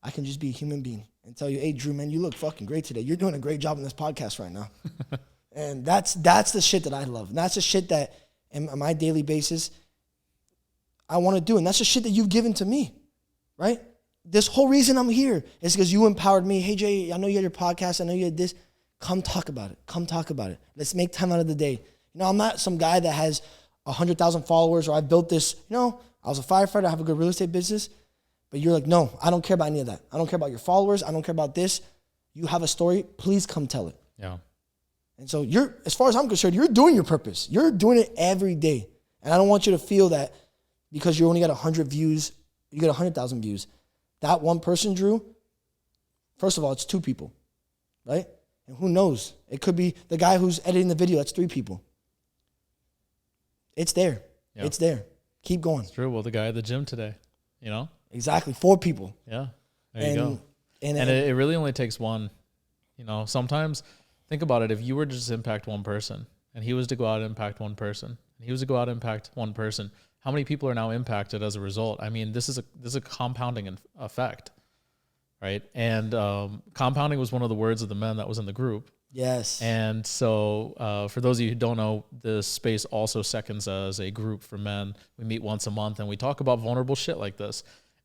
I can just be a human being and tell you, hey, Drew, man, you look fucking great today. You're doing a great job in this podcast right now. And that's the shit that I love. And that's the shit that on my daily basis I want to do. And that's the shit that you've given to me, right? This whole reason I'm here is because you empowered me. Hey, Jay, I know you had your podcast. I know you had this. Come talk about it. Come talk about it. Let's make time out of the day. You know, I'm not some guy that has 100,000 followers, or I built this. You know, I was a firefighter. I have a good real estate business. But you're like, no, I don't care about any of that. I don't care about your followers. I don't care about this. You have a story. Please come tell it. Yeah. And so as far as I'm concerned, you're doing your purpose. You're doing it every day. And I don't want you to feel that because you only got 100 views, you get 100,000 views. That one person, Drew, first of all, it's 2 people, right? And who knows? It could be the guy who's editing the video. That's 3 people. It's there. Yep. It's there. Keep going. It's true. Well, the guy at the gym today, you know? Exactly. 4 people. Yeah. There you go. And it really only takes one. You know, sometimes think about it. If you were to just impact one person, and he was to go out and impact one person, and he was to go out and impact one person, how many people are now impacted as a result? I mean, this is a compounding effect, right? And compounding was one of the words of the men that was in the group. Yes. And so for those of you who don't know, this space also seconds as a group for men. We meet once a month, and we talk about vulnerable shit like this.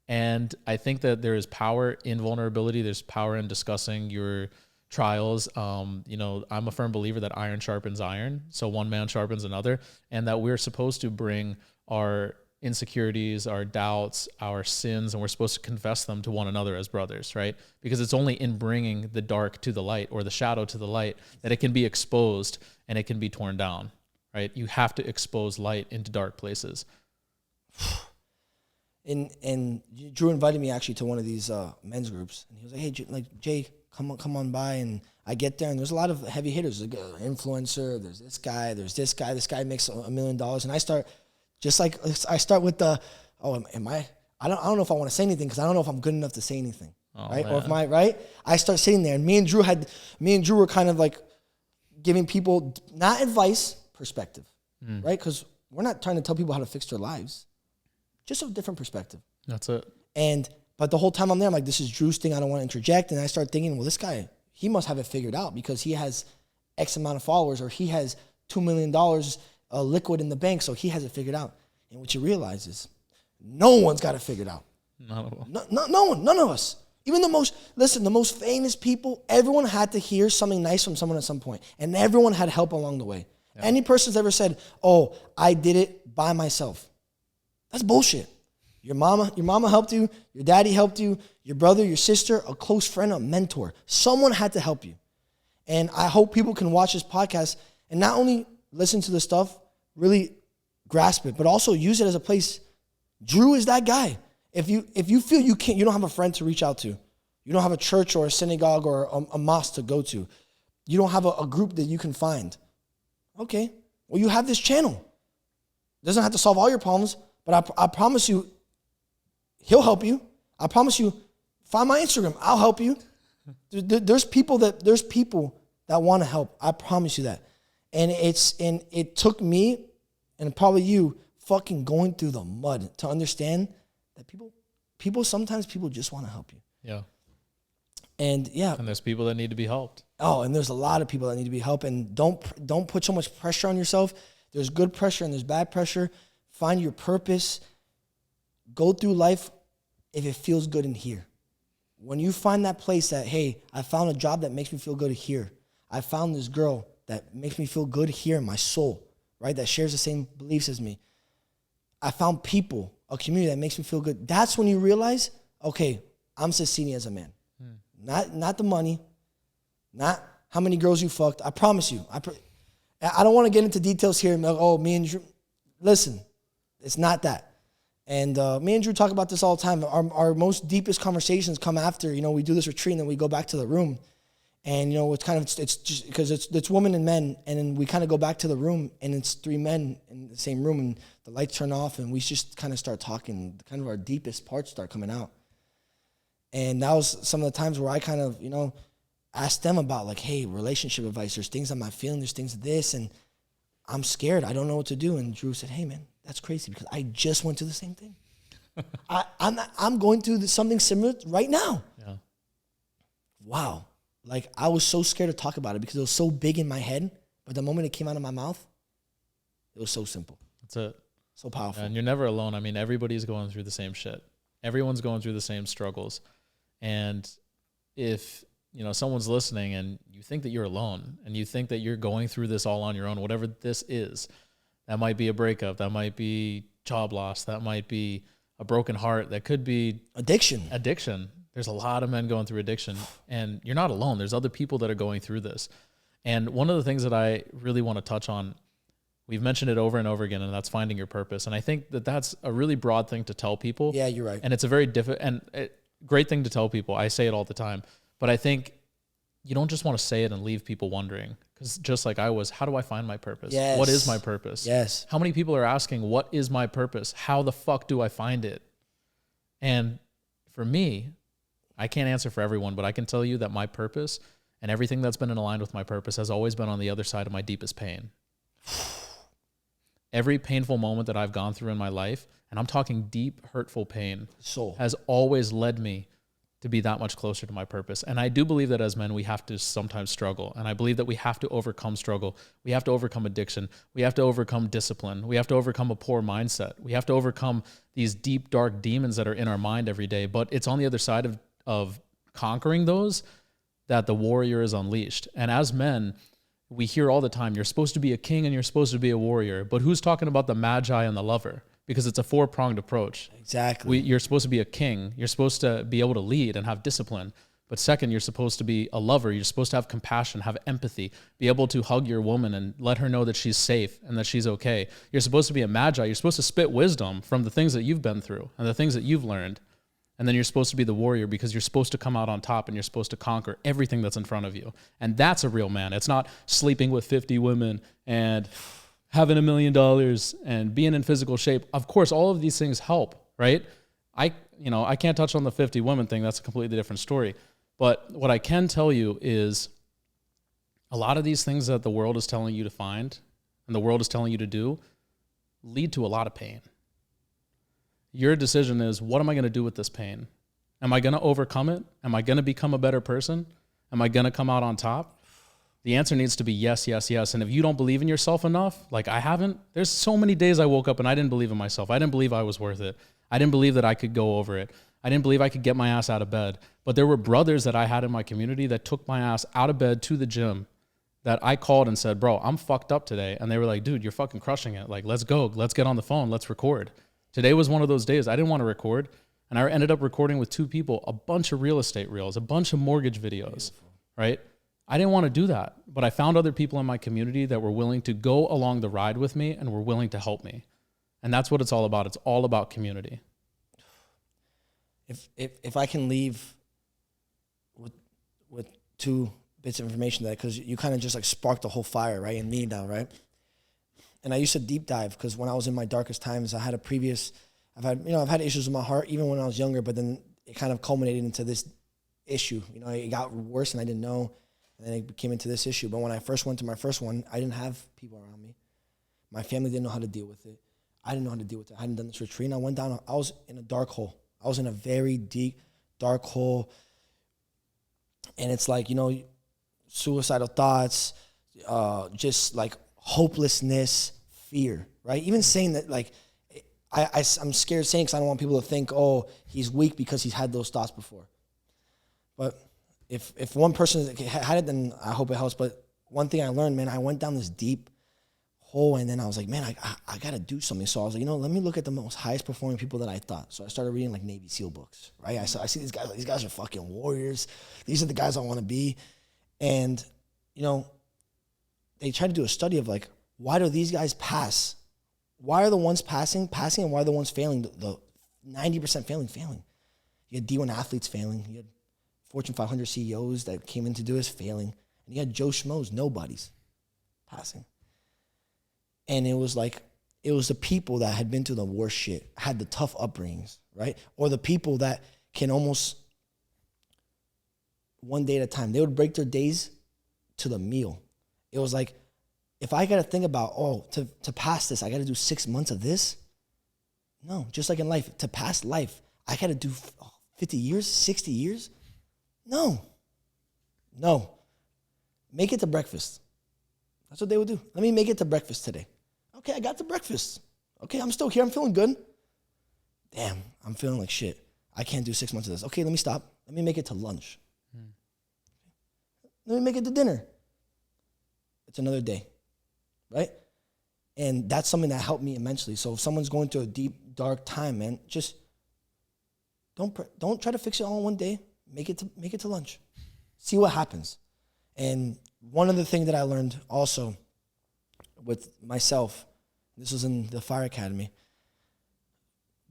And I think that there is power in vulnerability. There's power in discussing your trials. You know, I'm a firm believer that iron sharpens iron. So one man sharpens another, and that we're supposed to bring our insecurities, our doubts, our sins, and we're supposed to confess them to one another as brothers, right? Because it's only in bringing the dark to the light, or the shadow to the light, that it can be exposed and it can be torn down, right? You have to expose light into dark places. And Drew invited me actually to one of these men's groups, and he was like, "Hey, Jay, come on by." And I get there, and there's a lot of heavy hitters. There's an influencer. There's this guy. There's this guy. This guy makes $1 million, and I start with the, am I? I don't know if I want to say anything because I don't know if I'm good enough to say anything, right? Man. Or if right? I start sitting there, and me and Drew were kind of like giving people not advice, perspective, right? Because we're not trying to tell people how to fix their lives. Just a different perspective. That's it. But the whole time I'm there, I'm like, this is Drew's thing. I don't want to interject. And I start thinking, well, this guy, he must have it figured out because he has X amount of followers, or he has $2 million liquid in the bank, so he has it figured out. And what you realize is no one's got it figured out. None of them. No one, none of us. Even the most famous people, everyone had to hear something nice from someone at some point. And everyone had help along the way. Yeah. Any person's ever said, oh, I did it by myself. That's bullshit. Your mama helped you, your daddy helped you, your brother, your sister, a close friend, a mentor. Someone had to help you. And I hope people can watch this podcast and not only listen to the stuff, really grasp it, but also use it as a place. Drew is that guy. If you feel you don't have a friend to reach out to, you don't have a church or a synagogue or a mosque to go to, you don't have a group that you can find. Okay, well, you have this channel. It doesn't have to solve all your problems, but I promise you, he'll help you. I promise you, find my Instagram. I'll help you. There's people that want to help. I promise you that. And it took me and probably you fucking going through the mud to understand that sometimes people just want to help you. Yeah. And yeah. And there's people that need to be helped. Oh, and there's a lot of people that need to be helped. And don't put so much pressure on yourself. There's good pressure and there's bad pressure. Find your purpose. Go through life if it feels good in here. When you find that place that, hey, I found a job that makes me feel good here. I found this girl that makes me feel good here in my soul, right? That shares the same beliefs as me. I found people, a community that makes me feel good. That's when you realize, okay, I'm succeeding as a man. Not the money, not how many girls you fucked. I promise you. I don't want to get into details here. Me and Drew. Listen, it's not that. And me and Drew talk about this all the time. Our most deepest conversations come after, we do this retreat and then we go back to the room. And, it's just because it's women and men. And then we kind of go back to the room and it's 3 men in the same room and the lights turn off and we just kind of start talking. Kind of our deepest parts start coming out. And that was some of the times where I kind of, asked them about like, hey, relationship advice. There's things I'm not feeling. There's things of this. And I'm scared. I don't know what to do. And Drew said, hey, man, that's crazy because I just went through the same thing. I'm going through something similar right now. Yeah. Wow. Like I was so scared to talk about it because it was so big in my head. But the moment it came out of my mouth, it was so simple. That's it. So powerful. And you're never alone. I mean, everybody's going through the same shit. Everyone's going through the same struggles. And if, someone's listening and you think that you're alone and you think that you're going through this all on your own, whatever this is, that might be a breakup, that might be job loss, that might be a broken heart, that could be addiction. There's a lot of men going through addiction and you're not alone. There's other people that are going through this. And one of the things that I really want to touch on, we've mentioned it over and over again, and that's finding your purpose. And I think that that's a really broad thing to tell people. Yeah, you're right. And it's a very great thing to tell people. I say it all the time. But I think you don't just want to say it and leave people wondering. Because just like I was, how do I find my purpose? Yes. What is my purpose? Yes. How many people are asking, what is my purpose? How the fuck do I find it? And for me, I can't answer for everyone, but I can tell you that my purpose and everything that's been in aligned with my purpose has always been on the other side of my deepest pain. Every painful moment that I've gone through in my life, and I'm talking deep, hurtful pain, has always led me to be that much closer to my purpose. And I do believe that as men, we have to sometimes struggle. And I believe that we have to overcome struggle. We have to overcome addiction. We have to overcome discipline. We have to overcome a poor mindset. We have to overcome these deep, dark demons that are in our mind every day. But it's on the other side of conquering those that the warrior is unleashed. And as men, we hear all the time, you're supposed to be a king and you're supposed to be a warrior. But who's talking about the magi and the lover? Because it's a four-pronged approach. Exactly. You're supposed to be a king. You're supposed to be able to lead and have discipline. But second, you're supposed to be a lover. You're supposed to have compassion, have empathy, be able to hug your woman and let her know that she's safe and that she's okay. You're supposed to be a magi. You're supposed to spit wisdom from the things that you've been through and the things that you've learned. And then you're supposed to be the warrior because you're supposed to come out on top and you're supposed to conquer everything that's in front of you. And that's a real man. It's not sleeping with 50 women and having $1 million and being in physical shape. Of course, all of these things help, right? I can't touch on the 50 women thing. That's a completely different story. But what I can tell you is a lot of these things that the world is telling you to find and the world is telling you to do lead to a lot of pain. Your decision is, what am I going to do with this pain? Am I going to overcome it? Am I going to become a better person? Am I going to come out on top? The answer needs to be yes, yes, yes. And if you don't believe in yourself enough, like I haven't, there's so many days I woke up and I didn't believe in myself. I didn't believe I was worth it. I didn't believe that I could go over it. I didn't believe I could get my ass out of bed. But there were brothers that I had in my community that took my ass out of bed to the gym that I called and said, bro, I'm fucked up today. And they were like, dude, you're fucking crushing it. Like, let's go. Let's get on the phone. Let's record. Today was one of those days I didn't want to record. And I ended up recording with two people, a bunch of real estate reels, a bunch of mortgage videos, right? I didn't want to do that. But I found other people in my community that were willing to go along the ride with me and were willing to help me. And that's what it's all about. It's all about community. If I can leave with two bits of information that, because you kind of just like sparked the whole fire, right, in me now, right? And I used to deep dive because when I was in my darkest times, I've had issues with my heart even when I was younger, but then it kind of culminated into this issue. You know, it got worse and I didn't know, and then it came into this issue. But when I first went to my first one, I didn't have people around me. My family didn't know how to deal with it. I didn't know how to deal with it. I hadn't done this retreat, and I went down. I was in a dark hole. I was in a very deep, dark hole. And it's like, you know, suicidal thoughts, just like hopelessness, fear, right? Even saying that, like, I'm scared saying because I don't want people to think, oh, he's weak because he's had those thoughts before. But if one person had it, then I hope it helps. But one thing I learned, man, I went down this deep hole, and then I was like, man, I got to do something. So I was like, you know, let me look at the most highest performing people that I thought. So I started reading like Navy SEAL books, right? I see these guys. These guys are fucking warriors. These are the guys I want to be. And, you know, they tried to do a study of like, why do these guys pass? Why are the ones passing, and why are the ones failing, the 90% failing? You had D1 athletes failing. You had Fortune 500 CEOs that came in to do this failing. And you had Joe Schmoes, nobodies, passing. And it was the people that had been through the worst shit, had the tough upbringings, right? Or the people that can almost, one day at a time, they would break their days to the meal. It was like, if I got to think about, to pass this, I got to do 6 months of this. No, just like in life, to pass life, I got to do 50 years, 60 years. No. Make it to breakfast. That's what they would do. Let me make it to breakfast today. Okay, I got to breakfast. Okay, I'm still here. I'm feeling good. Damn, I'm feeling like shit. I can't do 6 months of this. Okay, let me stop. Let me make it to lunch. Let me make it to dinner. It's another day, right? And that's something that helped me immensely. So if someone's going through a deep, dark time, man, just don't try to fix it all in one day. Make it to lunch. See what happens. And one other thing that I learned also with myself, this was in the Fire Academy,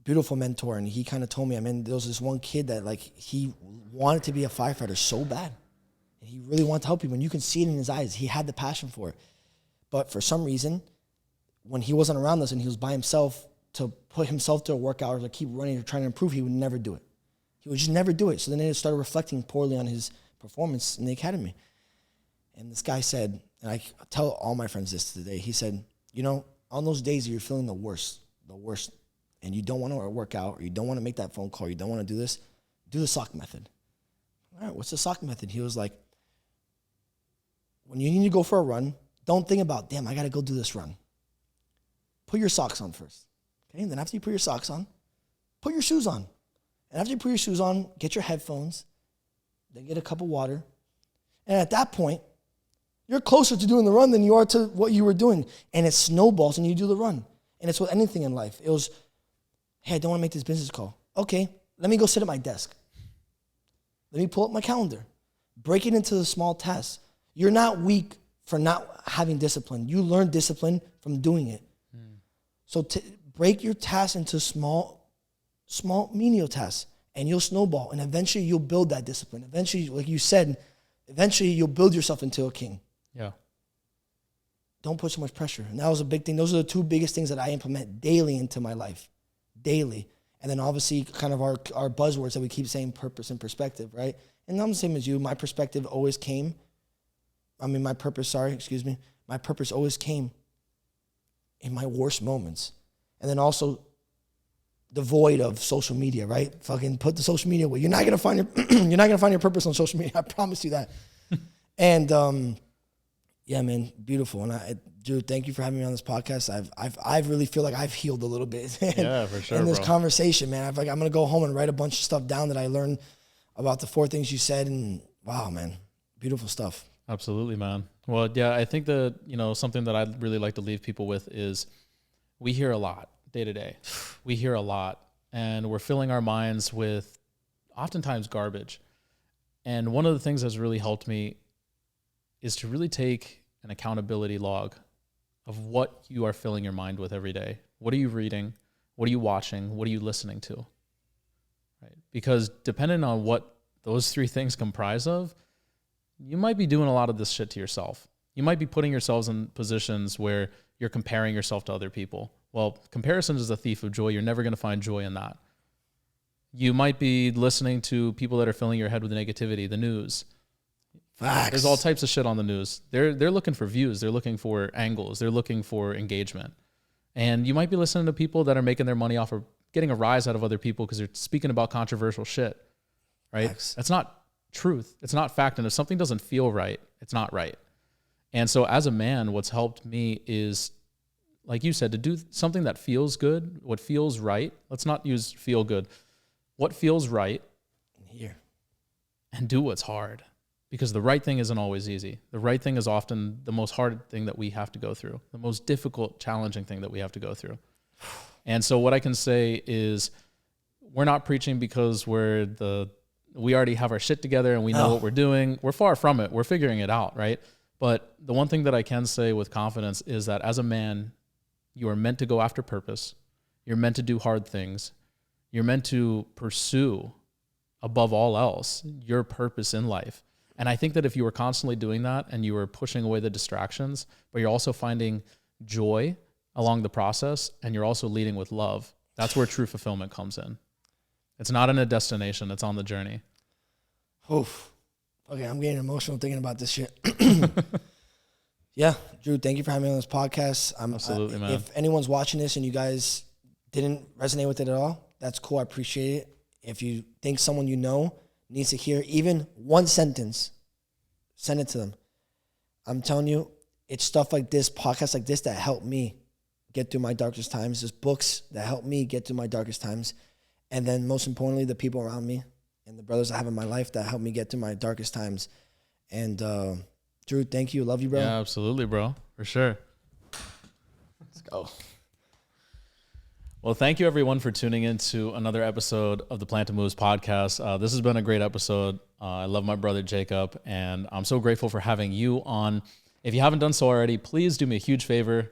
beautiful mentor, and he kind of told me, I mean, there was this one kid that like he wanted to be a firefighter so bad. And he really wanted to help people, and you can see it in his eyes. He had the passion for it. But for some reason, when he wasn't around us and he was by himself, to put himself to a workout or to keep running or trying to improve, he would never do it. He would just never do it. So then it started reflecting poorly on his performance in the academy. And this guy said, and I tell all my friends this today, he said, you know, on those days you're feeling the worst, and you don't want to work out or you don't want to make that phone call, you don't want to do this, do the sock method. All right, what's the sock method? He was like, when you need to go for a run, don't think about, damn, I got to go do this run. Put your socks on first. Okay, and then after you put your socks on, put your shoes on. And after you put your shoes on, get your headphones, then get a cup of water, And at that point, you're closer to doing the run than you are to what you were doing. And it snowballs and you do the run. And it's with anything in life. It was, hey, I don't want to make this business call. Okay, let me go sit at my desk. Let me pull up my calendar. Break it into the small tasks. You're not weak for not having discipline. You learn discipline from doing it. So break your tasks into small, menial tasks, and you'll snowball. And eventually you'll build that discipline. Eventually, like you said, eventually you'll build yourself into a king. Yeah. Don't put so much pressure. And that was a big thing. Those are the two biggest things that I implement daily into my life. Daily. And then obviously kind of our buzzwords that we keep saying, purpose and perspective, right? And I'm the same as you. My purpose always came in my worst moments. And then also the void of social media, right? Fucking put the social media away. You're not gonna find your purpose on social media. I promise you that. And yeah, man, beautiful. And Drew, thank you for having me on this podcast. I really feel like I've healed a little bit. Yeah, for sure. In this bro. conversation, man. I'm gonna go home and write a bunch of stuff down that I learned about the 4 things you said. And wow, man, beautiful stuff. Absolutely, man. Well, yeah, I think that, something that I'd really like to leave people with is we hear a lot day to day. We hear a lot, and we're filling our minds with oftentimes garbage. And one of the things that's really helped me is to really take an accountability log of what you are filling your mind with every day. What are you reading? What are you watching? What are you listening to? Right? Because depending on what those 3 things comprise of, you might be doing a lot of this shit to yourself. You might be putting yourselves in positions where you're comparing yourself to other people. Well, comparison is a thief of joy. You're never going to find joy in that. You might be listening to people that are filling your head with negativity, the news. Facts. There's all types of shit on the news. They're looking for views. They're looking for angles. They're looking for engagement. And you might be listening to people that are making their money off of getting a rise out of other people because they're speaking about controversial shit, right? Facts. That's not truth. It's not fact. And if something doesn't feel right, it's not right. And so as a man, what's helped me is, like you said, to do something that feels good, what feels right. Let's not use feel good. What feels right here, and do what's hard, because the right thing isn't always easy. The right thing is often the most hard thing that we have to go through, the most difficult, challenging thing that we have to go through. And so what I can say is we're not preaching because we already have our shit together and we know what we're doing. We're far from it. We're figuring it out, right? But the one thing that I can say with confidence is that as a man, you are meant to go after purpose. You're meant to do hard things. You're meant to pursue, above all else, your purpose in life. And I think that if you were constantly doing that and you were pushing away the distractions, but you're also finding joy along the process and you're also leading with love, that's where true fulfillment comes in. It's not in a destination, it's on the journey. Oof. Okay, I'm getting emotional thinking about this shit. Yeah, Drew, thank you for having me on this podcast. Absolutely, man. If anyone's watching this and you guys didn't resonate with it at all, that's cool. I appreciate it. If you think someone you know needs to hear even one sentence, send it to them. I'm telling you, it's stuff like this, podcasts like this that help me get through my darkest times. There's books that help me get through my darkest times. And then most importantly, the people around me and the brothers I have in my life that help me get through my darkest times. And Drew, thank you. Love you, bro. Yeah, absolutely, bro. For sure. Let's go. Well, thank you everyone for tuning in to another episode of the Plant to Moves podcast. This has been a great episode. I love my brother Jacob, and I'm so grateful for having you on. If you haven't done so already, please do me a huge favor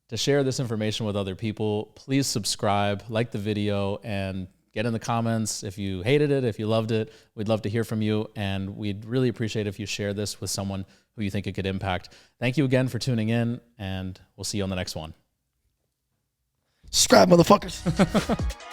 to share this information with other people. Please subscribe, like the video, and get in the comments if you hated it, if you loved it. We'd love to hear from you, and we'd really appreciate if you share this with someone who you think it could impact. Thank you again for tuning in, and we'll see you on the next one. Subscribe, motherfuckers.